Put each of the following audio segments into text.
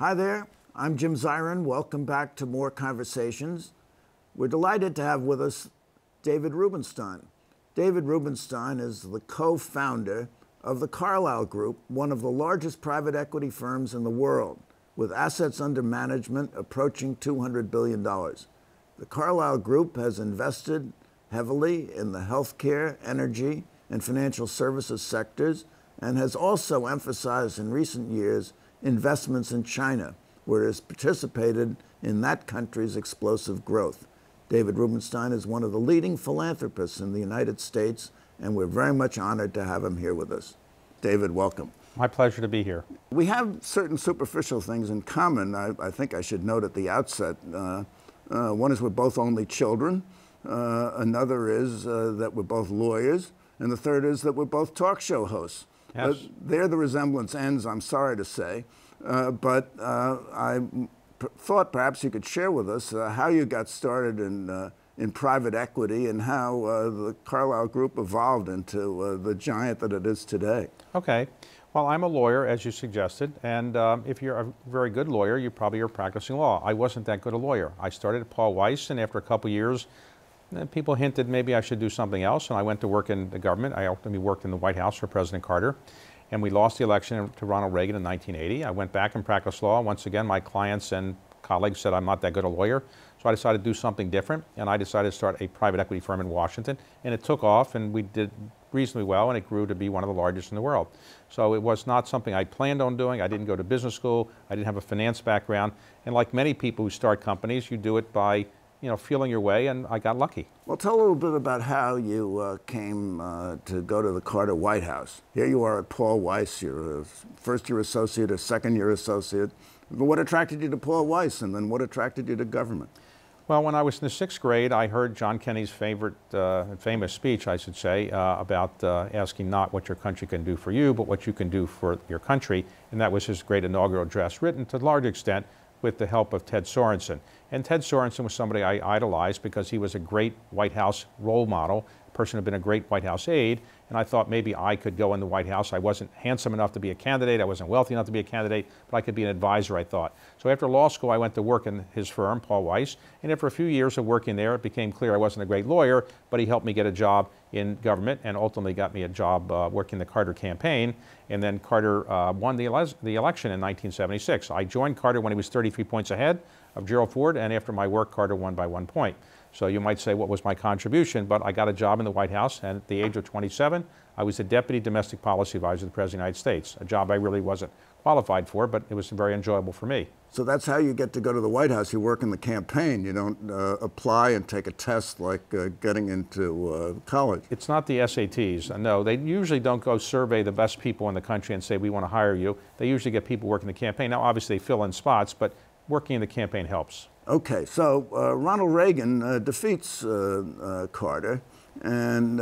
Hi there, I'm Jim Zirin. Welcome back to More Conversations. We're delighted to have with us David Rubenstein. David Rubenstein is the co-founder of the Carlyle Group, one of the largest private equity firms in the world, with assets under management approaching $200 billion. The Carlyle Group has invested heavily in the healthcare, energy, and financial services sectors, and has also emphasized in recent years investments in China, where it has participated in that country's explosive growth. David Rubenstein is one of the leading philanthropists in the United States, and we're very much honored to have him here with us. David, welcome. My pleasure to be here. We have certain superficial things in common. I think I should note at the outset. One is we're both only children. Another is that we're both lawyers. And the third is that we're both talk show hosts. Yes. There the resemblance ends, I'm sorry to say. But I thought perhaps you could share with us how you got started in private equity and how the Carlyle Group evolved into the giant that it is today. Okay. Well, I'm a lawyer, as you suggested, and if you're a very good lawyer, you probably are practicing law. I wasn't that good a lawyer. I started at Paul Weiss, and after a couple of years, people hinted maybe I should do something else, and I went to work in the government. I ultimately worked in the White House for President Carter, and we lost the election to Ronald Reagan in 1980. I went back and practiced law. Once again, my clients and colleagues said I'm not that good a lawyer, so I decided to do something different, and I decided to start a private equity firm in Washington, and it took off, and we did reasonably well, and it grew to be one of the largest in the world. So it was not something I planned on doing. I didn't go to business school. I didn't have a finance background, and like many people who start companies, you do it by feeling your way, and I got lucky. Well, tell a little bit about how you came to go to the Carter White House. Here you are at Paul Weiss. You're a first-year associate, a second-year associate. What attracted you to Paul Weiss, and then what attracted you to government? Well, when I was in the 6th grade, I heard John Kennedy's famous speech, I should say, about asking not what your country can do for you, but what you can do for your country. And that was his great inaugural address, written to a large extent with the help of Ted Sorensen. And Ted Sorensen was somebody I idolized because he was a great White House role model, a person who had been a great White House aide, and I thought maybe I could go in the White House. I wasn't handsome enough to be a candidate, I wasn't wealthy enough to be a candidate, but I could be an advisor, I thought. So after law school, I went to work in his firm, Paul Weiss, and after a few years of working there, it became clear I wasn't a great lawyer, but he helped me get a job in government and ultimately got me a job working the Carter campaign. And then Carter won the election in 1976. I joined Carter when he was 33 points ahead of Gerald Ford, and after my work, Carter won by 1 point. So you might say, what was my contribution? But I got a job in the White House, and at the age of 27, I was the Deputy Domestic Policy Advisor to the President of the United States, a job I really wasn't qualified for, but it was very enjoyable for me. So that's how you get to go to the White House. You work in the campaign. You don't apply and take a test like getting into college. It's not the SATs. No, they usually don't go survey the best people in the country and say, we want to hire you. They usually get people working the campaign. Now, obviously, they fill in spots, but working in the campaign helps. Okay, so Ronald Reagan defeats Carter, and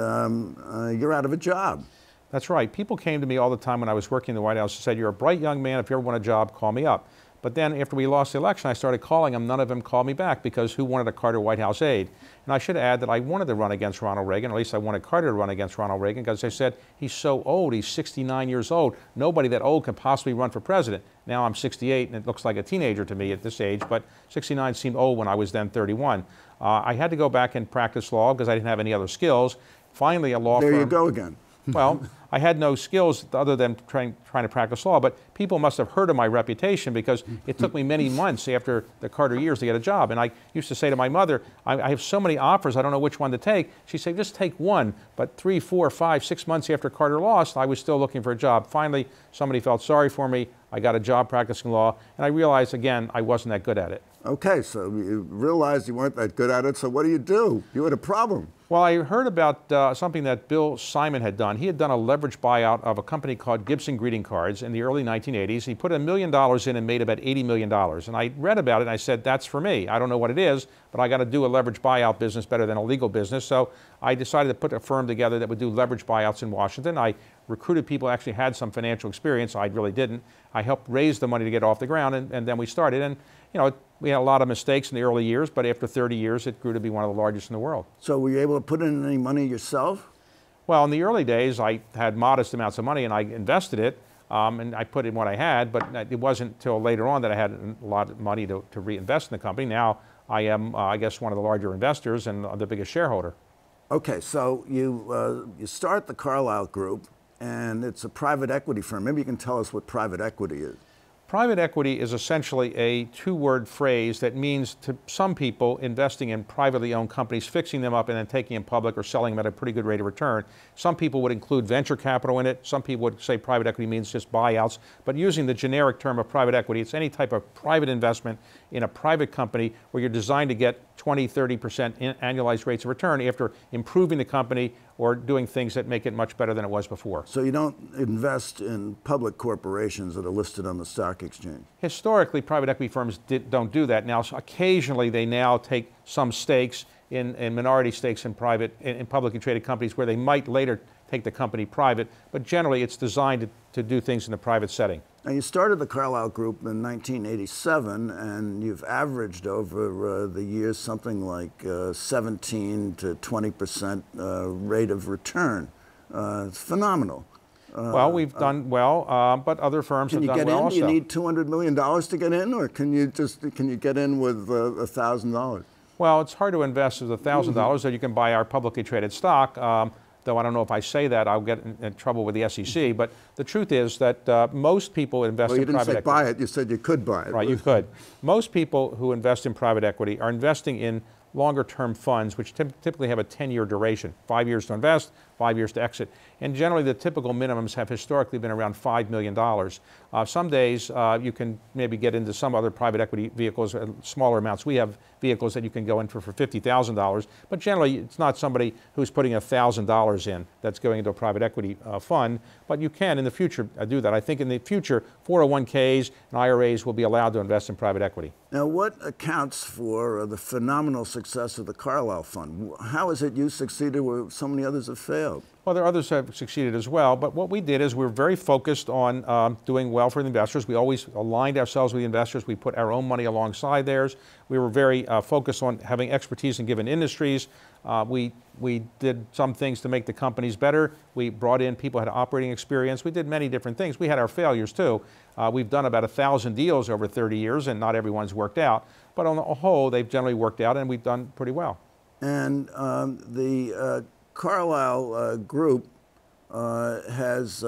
you're out of a job. That's right. People came to me all the time when I was working in the White House and said, you're a bright young man. If you ever want a job, call me up. But then after we lost the election, I started calling them. None of them called me back because who wanted a Carter White House aide? And I should add that I wanted to run against Ronald Reagan, or at least I wanted Carter to run against Ronald Reagan, because they said, he's so old, he's 69 years old. Nobody that old can possibly run for president. Now I'm 68, and it looks like a teenager to me at this age, but 69 seemed old when I was then 31. I had to go back and practice law because I didn't have any other skills. Finally, a law firm. There you go again. Well, I had no skills other than trying to practice law, but people must have heard of my reputation because it took me many months after the Carter years to get a job. And I used to say to my mother, I have so many offers, I don't know which one to take. She'd say, just take one. But 3, 4, 5, 6 months after Carter lost, I was still looking for a job. Finally, somebody felt sorry for me. I got a job practicing law, and I realized, again, I wasn't that good at it. Okay, so you realized you weren't that good at it, so what do? You had a problem. Well, I heard about something that Bill Simon had done. He had done a leveraged buyout of a company called Gibson Greeting Cards in the early 1980s. He put $1 million in and made about $80 million. And I read about it and I said, that's for me. I don't know what it is, but I got to do a leveraged buyout business better than a legal business. So I decided to put a firm together that would do leveraged buyouts in Washington. I recruited people who actually had some financial experience. I really didn't. I helped raise the money to get off the ground, and then we started. And we had a lot of mistakes in the early years, but after 30 years, it grew to be one of the largest in the world. So were you able to put in any money yourself? Well, in the early days, I had modest amounts of money, and I invested it. and I put in what I had, but it wasn't until later on that I had a lot of money to reinvest in the company. Now I am, I guess, one of the larger investors and the biggest shareholder. Okay, so you start the Carlyle Group, and it's a private equity firm. Maybe you can tell us what private equity is. Private equity is essentially a two-word phrase that means to some people investing in privately owned companies, fixing them up and then taking them public or selling them at a pretty good rate of return. Some people would include venture capital in it. Some people would say private equity means just buyouts. But using the generic term of private equity, it's any type of private investment in a private company where you're designed to get 20, 30% annualized rates of return after improving the company or doing things that make it much better than it was before. So you don't invest in public corporations that are listed on the stock exchange? Historically, private equity firms don't do that. Now, so occasionally they now take some stakes in minority stakes in publicly traded companies where they might later take the company private, but generally it's designed to do things in the private setting. Now, you started the Carlyle Group in 1987, and you've averaged over the years something like 17 to 20% rate of return. It's phenomenal. Well, we've done well, but other firms have done well also. Can you get in? Do you need $200 million to get in, or can you get in with $1,000? Well, it's hard to invest with $1,000, so you can buy our publicly traded stock. Though I don't know if I say that, I'll get in trouble with the SEC. But the truth is that most people invest in private equity. Well, you didn't say buy it, you said you could buy it. Right, you could. Most people who invest in private equity are investing in longer-term funds, which typically have a 10-year duration, 5 years to invest, 5 years to exit. And generally, the typical minimums have historically been around $5 million. Some days, you can maybe get into some other private equity vehicles, smaller amounts. We have vehicles that you can go in for $50,000, but generally, it's not somebody who's putting $1,000 in that's going into a private equity fund, but you can in the future do that. I think in the future, 401ks and IRAs will be allowed to invest in private equity. Now, what accounts for the phenomenal success of the Carlyle Fund? How is it you succeeded where so many others have failed? Well, there are others who have succeeded as well, but what we did is we were very focused on doing well for the investors. We always aligned ourselves with the investors. We put our own money alongside theirs. We were very focused on having expertise in given industries. We did some things to make the companies better. We brought in people who had operating experience. We did many different things. We had our failures too. We've done about 1,000 deals over 30 years, and not everyone's worked out. But on the whole, they've generally worked out, and we've done pretty well. And the Carlyle Group has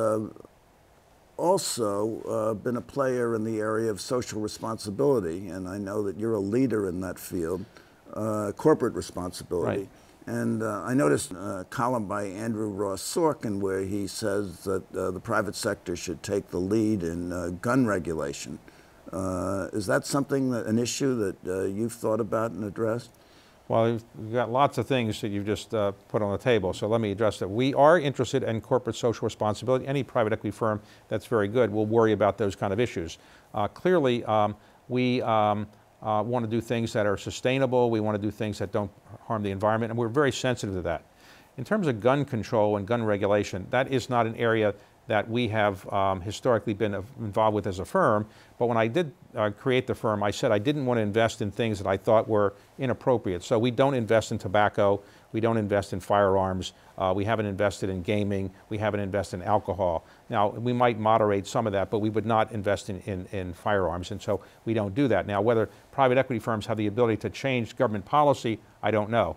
also been a player in the area of social responsibility, and I know that you're a leader in that field, corporate responsibility. Right. And I noticed a column by Andrew Ross Sorkin where he says that the private sector should take the lead in gun regulation. Is that something, an issue that you've thought about and addressed? Well, you've got lots of things that you've just put on the table, so let me address that. We are interested in corporate social responsibility. Any private equity firm that's very good will worry about those kind of issues. Clearly, we want to do things that are sustainable. We want to do things that don't harm the environment, and we're very sensitive to that. In terms of gun control and gun regulation, that is not an area that we have historically been involved with as a firm. But when I did create the firm, I said I didn't want to invest in things that I thought were inappropriate. So we don't invest in tobacco. We don't invest in firearms. We haven't invested in gaming. We haven't invested in alcohol. Now, we might moderate some of that, but we would not invest in firearms. And so we don't do that. Now, whether private equity firms have the ability to change government policy, I don't know.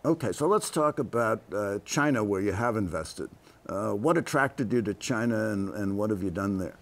Okay, so let's talk about China, where you have invested. What attracted you to China, and what have you done there?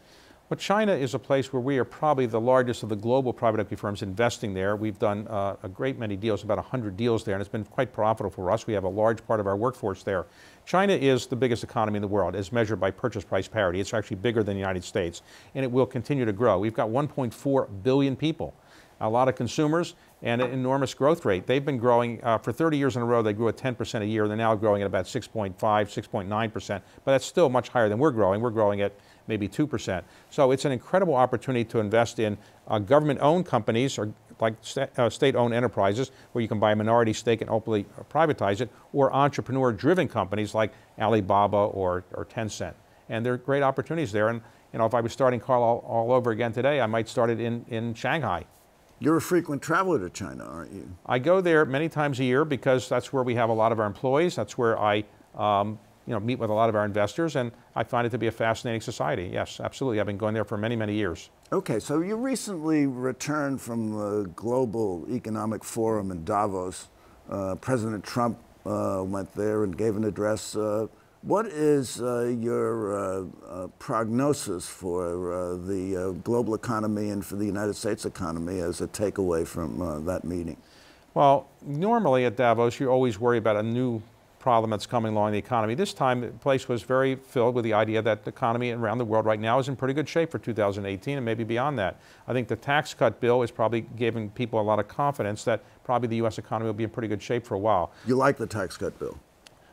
Well, China is a place where we are probably the largest of the global private equity firms investing there. We've done a great many deals, about 100 deals there, and it's been quite profitable for us. We have a large part of our workforce there. China is the biggest economy in the world, as measured by purchase price parity. It's actually bigger than the United States, and it will continue to grow. We've got 1.4 billion people, a lot of consumers, and an enormous growth rate. They've been growing for 30 years in a row. They grew at 10% a year. They're now growing at about 6.5, 6.9%, but that's still much higher than we're growing. We're growing at maybe 2%. So it's an incredible opportunity to invest in government-owned companies or like state-owned enterprises where you can buy a minority stake and openly privatize it, or entrepreneur-driven companies like Alibaba or Tencent. And there are great opportunities there. And you know, if I was starting Carlyle all over again today, I might start it in Shanghai. You're a frequent traveler to China, aren't you? I go there many times a year because that's where we have a lot of our employees. That's where I meet with a lot of our investors, and I find it to be a fascinating society. Yes, absolutely. I've been going there for many, many years. Okay, so you recently returned from the Global Economic Forum in Davos. President Trump went there and gave an address. What is your prognosis for the global economy and for the United States economy as a takeaway from that meeting? Well, normally at Davos, you always worry about a new problem that's coming along in the economy. This time, the place was very filled with the idea that the economy around the world right now is in pretty good shape for 2018 and maybe beyond that. I think the tax cut bill is probably giving people a lot of confidence that probably the U.S. economy will be in pretty good shape for a while. You like the tax cut bill?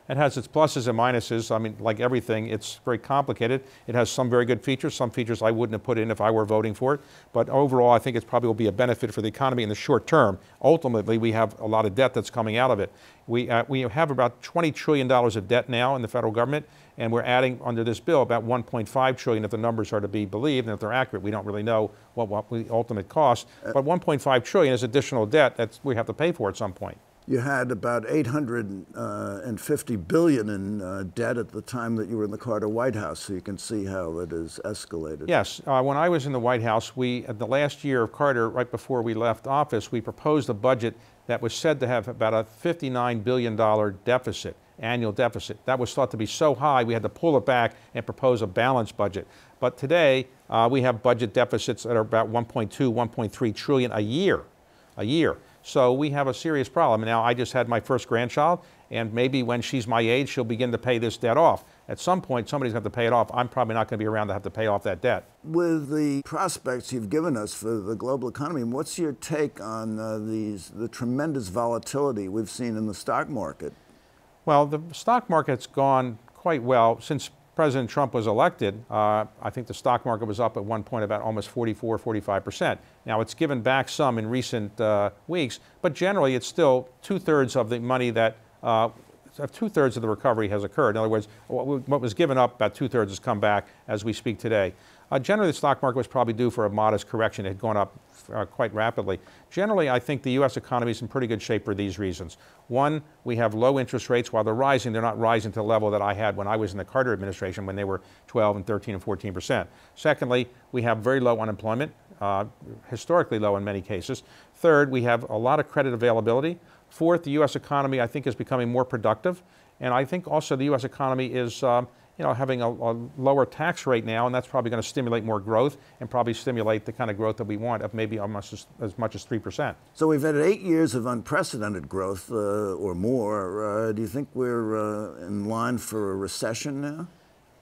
It has its pluses and minuses. I mean, like everything, it's very complicated. It has some very good features, some features I wouldn't have put in if I were voting for it. But overall, I think it probably will be a benefit for the economy in the short term. Ultimately, we have a lot of debt that's coming out of it. We have about $20 trillion of debt now in the federal government, and we're adding under this bill about $1.5 trillion if the numbers are to be believed, and if they're accurate. We don't really know what the ultimate cost, but $1.5 trillion is additional debt that we have to pay for at some point. You had about $850 billion in debt at the time that you were in the Carter White House, so you can see how it has escalated. Yes, when I was in the White House, at the last year of Carter, right before we left office, we proposed a budget that was said to have about a $59 billion deficit, annual deficit. That was thought to be so high, we had to pull it back and propose a balanced budget. But today, we have budget deficits that are about 1.2, 1.3 trillion a year. So we have a serious problem. Now, I just had my first grandchild, and maybe when she's my age, she'll begin to pay this debt off. At some point, somebody's going to have to pay it off. I'm probably not going to be around to have to pay off that debt. With the prospects you've given us for the global economy, what's your take on the tremendous volatility we've seen in the stock market? Well, the stock market's gone quite well since President Trump was elected. I think the stock market was up at one point about almost 44, 45%. Now, it's given back some in recent weeks, but generally it's still two-thirds of the money that, two-thirds of the recovery has occurred. In other words, what was given up, about two-thirds has come back as we speak today. Generally, the stock market was probably due for a modest correction. It had gone up quite rapidly. Generally, I think the U.S. economy is in pretty good shape for these reasons. One, we have low interest rates. While they're rising, they're not rising to the level that I had when I was in the Carter administration, when they were 12 and 13 and 14%. Secondly, we have very low unemployment, historically low in many cases. Third, we have a lot of credit availability. Fourth, the U.S. economy, I think, is becoming more productive. And I think also the U.S. economy is having a lower tax rate now, and that's probably going to stimulate more growth and probably stimulate the kind of growth that we want of maybe almost as much as 3%. So we've had 8 years of unprecedented growth or more. Do you think we're in line for a recession now?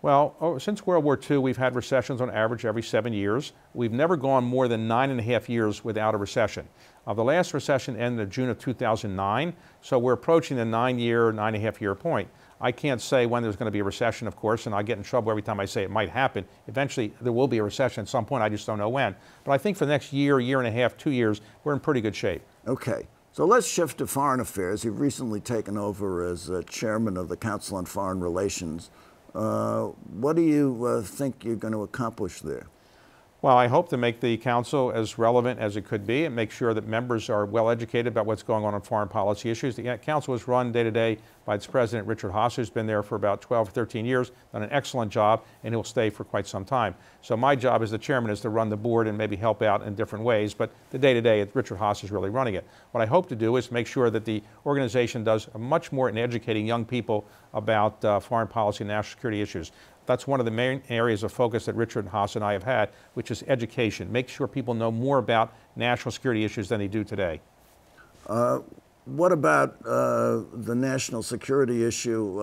Well, since World War II, we've had recessions on average every 7 years. We've never gone more than 9.5 years without a recession. The last recession ended in June of 2009, so we're approaching the 9.5 year point. I can't say when there's going to be a recession, of course, and I get in trouble every time I say it might happen. Eventually, there will be a recession at some point. I just don't know when. But I think for the next year, year and a half, 2 years, we're in pretty good shape. Okay. So let's shift to foreign affairs. You've recently taken over as chairman of the Council on Foreign Relations. What do you think you're going to accomplish there? Well, I hope to make the council as relevant as it could be and make sure that members are well educated about what's going on foreign policy issues. The council is run day to day by its president, Richard Haass, who's been there for about 12 or 13 years, done an excellent job, and he'll stay for quite some time. So my job as the chairman is to run the board and maybe help out in different ways, but the day to day, Richard Haass is really running it. What I hope to do is make sure that the organization does much more in educating young people about foreign policy and national security issues. That's one of the main areas of focus that Richard Haass and I have had, which is education. Make sure people know more about national security issues than they do today. What about the national security issue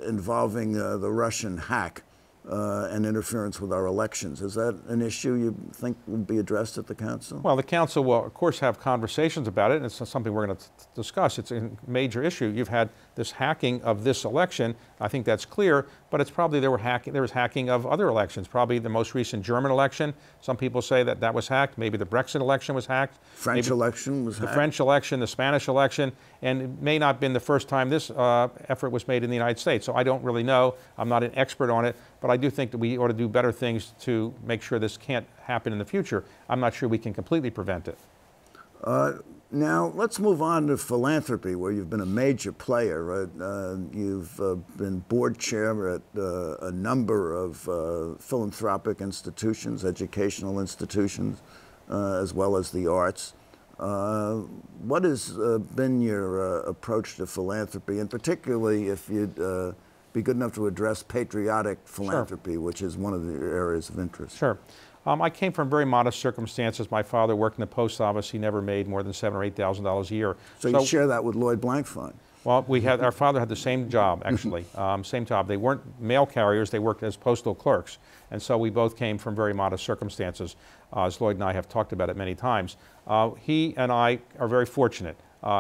involving the Russian hack and interference with our elections? Is that an issue you think would be addressed at the council? Well, the council will, of course, have conversations about it, and it's something we're going to discuss. It's a major issue. You've had this hacking of this election. I think that's clear, but it's probably there was hacking of other elections, probably the most recent German election. Some people say that that was hacked. Maybe the Brexit election was hacked. French election was hacked. The French election, the Spanish election, and it may not have been the first time this effort was made in the United States. So I don't really know. I'm not an expert on it, but I do think that we ought to do better things to make sure this can't happen in the future. I'm not sure we can completely prevent it. Now, let's move on to philanthropy, where you've been a major player. Right? You've been board chair at a number of philanthropic institutions, educational institutions, as well as the arts. What has been your approach to philanthropy, and particularly if you'd be good enough to address patriotic philanthropy, which is one of the areas of interest? Sure. I came from very modest circumstances. My father worked in the post office. He never made more than $7,000 or $8,000 a year. So you share that with Lloyd Blankfein? Well, our father had the same job, actually, same job. They weren't mail carriers, they worked as postal clerks. And so we both came from very modest circumstances, as Lloyd and I have talked about it many times. He and I are very fortunate.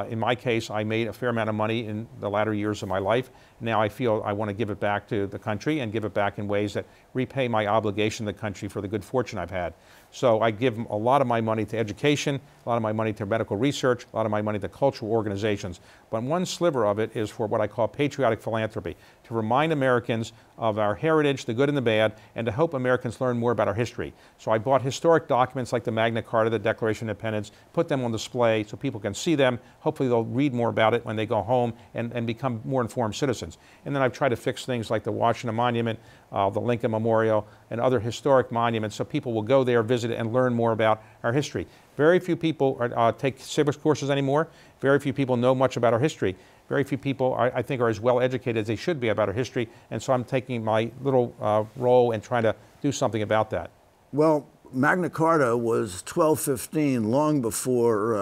In my case, I made a fair amount of money in the latter years of my life. Now I feel I want to give it back to the country and give it back in ways that repay my obligation to the country for the good fortune I've had. So I give a lot of my money to education, a lot of my money to medical research, a lot of my money to cultural organizations. But one sliver of it is for what I call patriotic philanthropy, to remind Americans of our heritage, the good and the bad, and to help Americans learn more about our history. So I bought historic documents like the Magna Carta, the Declaration of Independence, put them on display so people can see them. Hopefully they'll read more about it when they go home and become more informed citizens. And then I've tried to fix things like the Washington Monument, the Lincoln Memorial, and other historic monuments so people will go there, visit it, and learn more about our history. Very few people take civics courses anymore. Very few people know much about our history. Very few people, I think, are as well educated as they should be about our history. And so I'm taking my little role and trying to do something about that. Well, Magna Carta was 1215, long before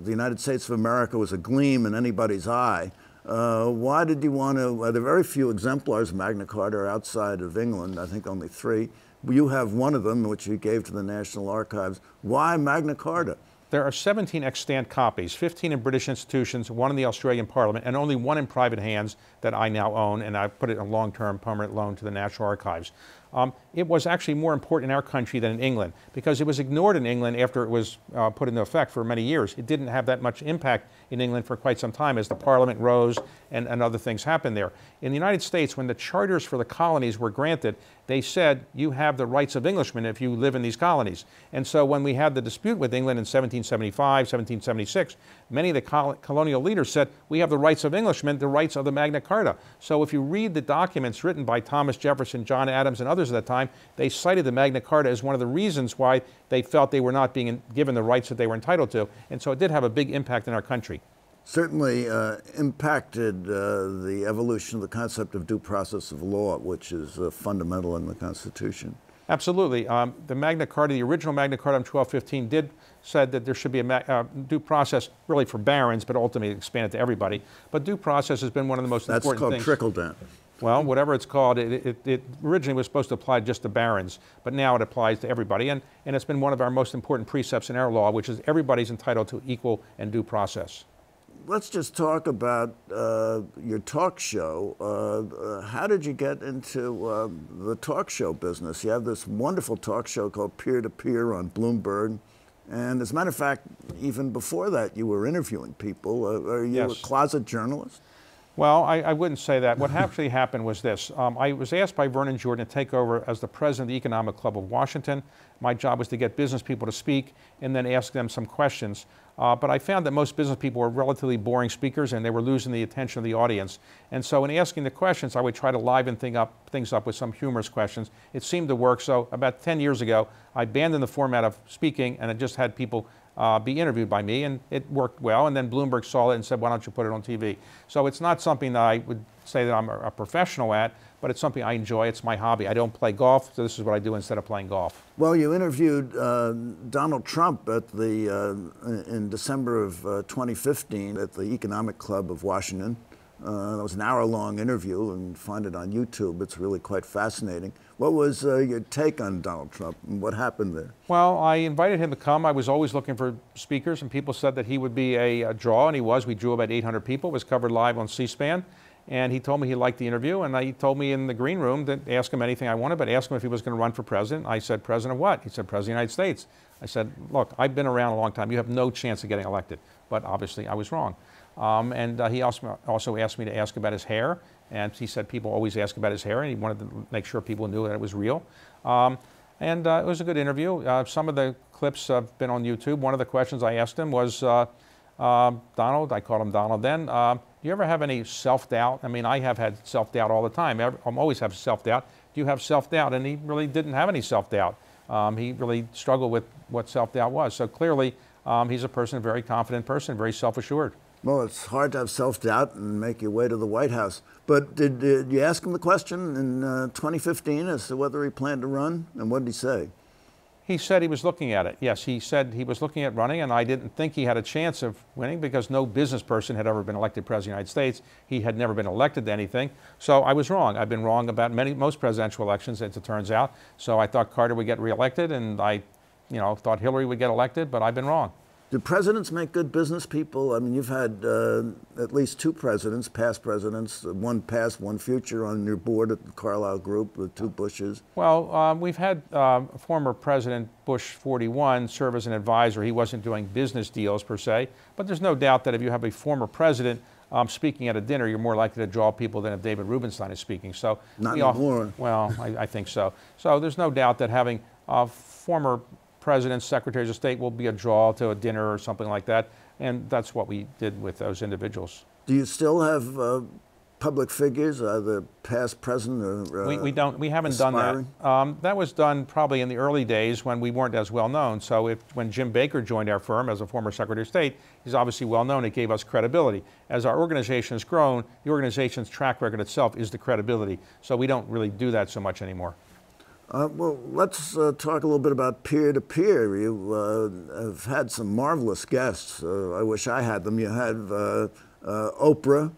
the United States of America was a gleam in anybody's eye. Why did you want to, there are very few exemplars of Magna Carta outside of England, I think only 3. You have one of them, which you gave to the National Archives. Why Magna Carta? There are 17 extant copies, 15 in British institutions, 1 in the Australian Parliament, and only 1 in private hands that I now own, and I put it in a long-term permanent loan to the National Archives. It was actually more important in our country than in England because it was ignored in England after it was put into effect for many years. It didn't have that much impact in England for quite some time as the Parliament rose and other things happened there. In the United States, when the charters for the colonies were granted, they said you have the rights of Englishmen if you live in these colonies. And so when we had the dispute with England in 1775, 1776, many of the colonial leaders said we have the rights of Englishmen, the rights of the Magna Carta. So if you read the documents written by Thomas Jefferson, John Adams, and others at that time, they cited the Magna Carta as one of the reasons why they felt they were not being given the rights that they were entitled to. And so it did have a big impact in our country. Certainly impacted the evolution of the concept of due process of law, which is fundamental in the Constitution. Absolutely. The Magna Carta, the original Magna Carta in 1215 said that there should be a due process really for barons, but ultimately expanded to everybody. But due process has been one of the most important things. That's called trickle-down. Well, whatever it's called, it originally was supposed to apply just to barons, but now it applies to everybody. And it's been one of our most important precepts in our law, which is everybody's entitled to equal and due process. Let's just talk about your talk show. How did you get into the talk show business? You have this wonderful talk show called Peer to Peer on Bloomberg. And as a matter of fact, even before that, you were interviewing people. Are you a closet journalist? Well, I wouldn't say that. What actually happened was this. I was asked by Vernon Jordan to take over as the president of the Economic Club of Washington. My job was to get business people to speak and then ask them some questions. But I found that most business people were relatively boring speakers and they were losing the attention of the audience. And so in asking the questions, I would try to liven things up with some humorous questions. It seemed to work. So about 10 years ago, I abandoned the format of speaking and I just had people be interviewed by me, and it worked well. And then Bloomberg saw it and said, why don't you put it on TV? So it's not something that I would say that I'm a professional at, but it's something I enjoy. It's my hobby. I don't play golf, so this is what I do instead of playing golf. Well, you interviewed Donald Trump at in December of 2015 at the Economic Club of Washington. It was an hour-long interview, and find it on YouTube. It's really quite fascinating. What was your take on Donald Trump, and what happened there? Well, I invited him to come. I was always looking for speakers, and people said that he would be a draw, and he was. We drew about 800 people. It was covered live on C-SPAN. And he told me he liked the interview, and he told me in the green room to ask him anything I wanted, but ask him if he was going to run for president. I said, President of what? He said, President of the United States. I said, look, I've been around a long time. You have no chance of getting elected. But obviously, I was wrong. He also asked me to ask about his hair, and he said people always ask about his hair, and he wanted to make sure people knew that it was real. It was a good interview. Some of the clips have been on YouTube. One of the questions I asked him was, Donald, I called him Donald then, do you ever have any self-doubt? I mean, I have had self-doubt all the time. I always have self-doubt. Do you have self-doubt? And he really didn't have any self-doubt. He really struggled with what self-doubt was. So clearly, he's a person, a very confident person, very self-assured. Well, it's hard to have self-doubt and make your way to the White House. But did you ask him the question in 2015 as to whether he planned to run? And what did he say? He said he was looking at it. Yes, he said he was looking at running, and I didn't think he had a chance of winning because no business person had ever been elected president of the United States. He had never been elected to anything. So I was wrong. I've been wrong about most presidential elections, as it turns out. So I thought Carter would get reelected, and I thought Hillary would get elected, but I've been wrong. Do presidents make good business people? I mean, you've had at least two presidents, past presidents, one past, one future on your board at the Carlyle Group, the two Bushes. Well, we've had former President Bush 41 serve as an advisor. He wasn't doing business deals per se, but there's no doubt that if you have a former president speaking at a dinner, you're more likely to draw people than if David Rubenstein is speaking. So not anymore. Well, I think so. So there's no doubt that having former presidents, secretaries of state will be a draw to a dinner or something like that, and that's what we did with those individuals. Do you still have public figures, either past, present, or we haven't done that. That was done probably in the early days when we weren't as well known. So when Jim Baker joined our firm as a former Secretary of State, he's obviously well known. It gave us credibility. As our organization has grown, the organization's track record itself is the credibility. So we don't really do that so much anymore. Well, let's talk a little bit about peer-to-peer. You have had some marvelous guests. I wish I had them. You had Oprah.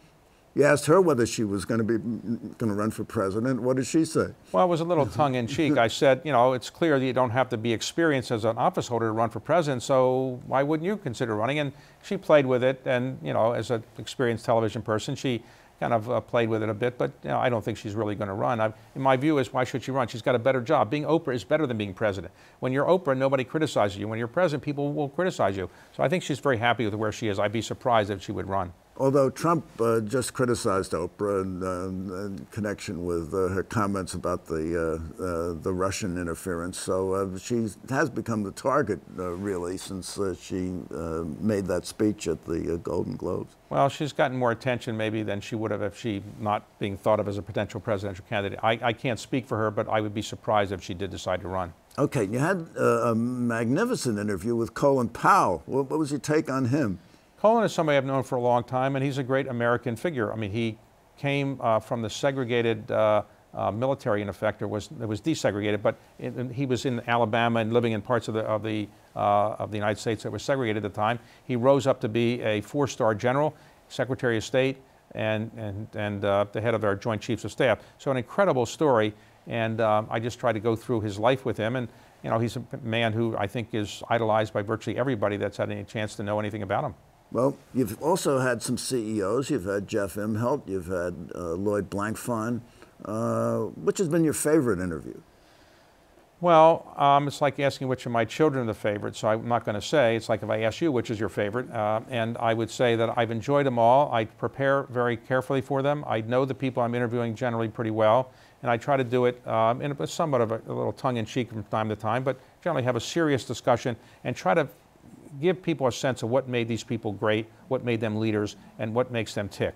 You asked her whether she was going to run for president. What did she say? Well, it was a little tongue-in-cheek. I said, it's clear that you don't have to be experienced as an office holder to run for president, so why wouldn't you consider running? And she played with it, and, as an experienced television person, she kind of played with it a bit, but I don't think she's really going to run. In my view is, why should she run? She's got a better job. Being Oprah is better than being president. When you're Oprah, nobody criticizes you. When you're president, people will criticize you. So I think she's very happy with where she is. I'd be surprised if she would run. Although Trump just criticized Oprah in connection with her comments about the Russian interference, so she has become the target, really, since she made that speech at the Golden Globes. Well, she's gotten more attention maybe than she would have if she not being thought of as a potential presidential candidate. I can't speak for her, but I would be surprised if she did decide to run. Okay, you had a magnificent interview with Colin Powell. What was your take on him? Colin is somebody I've known for a long time, and he's a great American figure. I mean, he came from the segregated military, in effect, it was desegregated, but he was in Alabama and living in parts of the United States that were segregated at the time. He rose up to be a 4-star general, Secretary of State, and the head of our Joint Chiefs of Staff. So an incredible story, and I just tried to go through his life with him, and he's a man who I think is idolized by virtually everybody that's had any chance to know anything about him. Well, you've also had some CEOs. You've had Jeff Immelt. You've had Lloyd Blankfein. Which has been your favorite interview? Well, it's like asking which of my children are the favorite, so I'm not going to say. It's like if I ask you which is your favorite, and I would say that I've enjoyed them all. I prepare very carefully for them. I know the people I'm interviewing generally pretty well, and I try to do it in somewhat of a little tongue-in-cheek from time to time, but generally have a serious discussion and try to give people a sense of what made these people great, what made them leaders, and what makes them tick.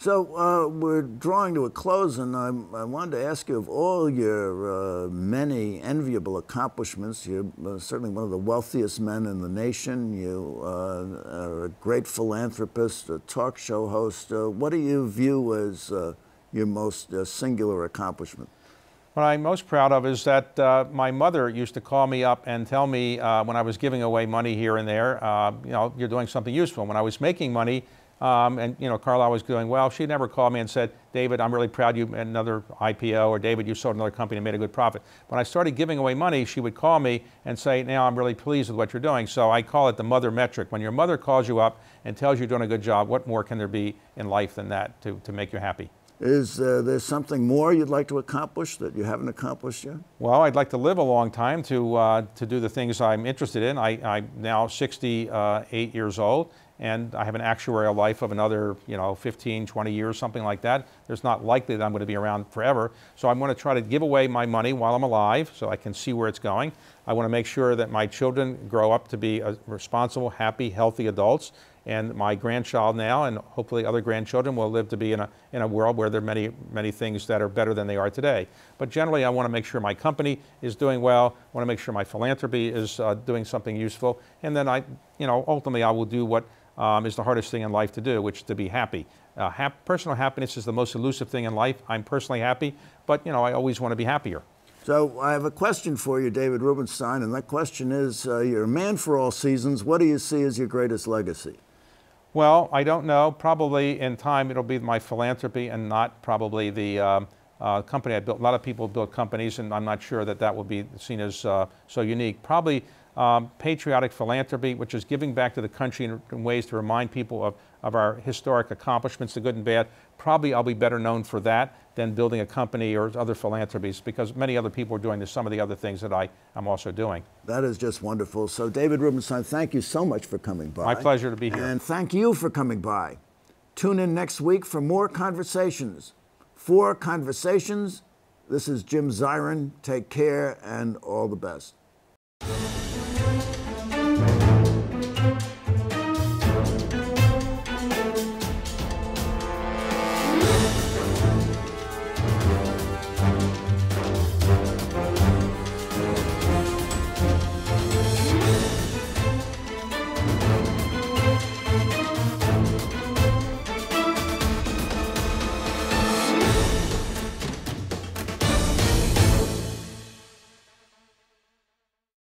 So we're drawing to a close, and I wanted to ask you, of all your many enviable accomplishments, you're certainly one of the wealthiest men in the nation. You are a great philanthropist, a talk show host. What do you view as your most singular accomplishment? What I'm most proud of is that my mother used to call me up and tell me when I was giving away money here and there, you're doing something useful. When I was making money, and Carlyle was doing well, she never called me and said, David, I'm really proud you made another IPO, or David, you sold another company and made a good profit. When I started giving away money, she would call me and say, now I'm really pleased with what you're doing. So I call it the mother metric. When your mother calls you up and tells you you're doing a good job, what more can there be in life than that to make you happy? Is there something more you'd like to accomplish that you haven't accomplished yet? Well, I'd like to live a long time to do the things I'm interested in. I'm now 68 years old, and I have an actuarial life of another 15, 20 years, something like that. There's not likely that I'm going to be around forever. So I'm going to try to give away my money while I'm alive so I can see where it's going. I want to make sure that my children grow up to be responsible, happy, healthy adults. And my grandchild now, and hopefully other grandchildren, will live to be in a world where there are many, many things that are better than they are today. But generally, I want to make sure my company is doing well. I want to make sure my philanthropy is doing something useful. And then ultimately, I will do what is the hardest thing in life to do, which is to be happy. Personal happiness is the most elusive thing in life. I'm personally happy, but I always want to be happier. So I have a question for you, David Rubenstein, and that question is, you're a man for all seasons. What do you see as your greatest legacy? Well, I don't know. Probably in time it'll be my philanthropy and not probably the company I built. A lot of people build companies, and I'm not sure that will be seen as so unique. Probably patriotic philanthropy, which is giving back to the country in ways to remind people of our historic accomplishments, the good and bad. Probably I'll be better known for that than building a company or other philanthropies, because many other people are doing some of the other things that I'm also doing. That is just wonderful. So David Rubenstein, thank you so much for coming by. My pleasure to be here. And thank you for coming by. Tune in next week for more conversations. For Conversations, this is Jim Zirin. Take care and all the best.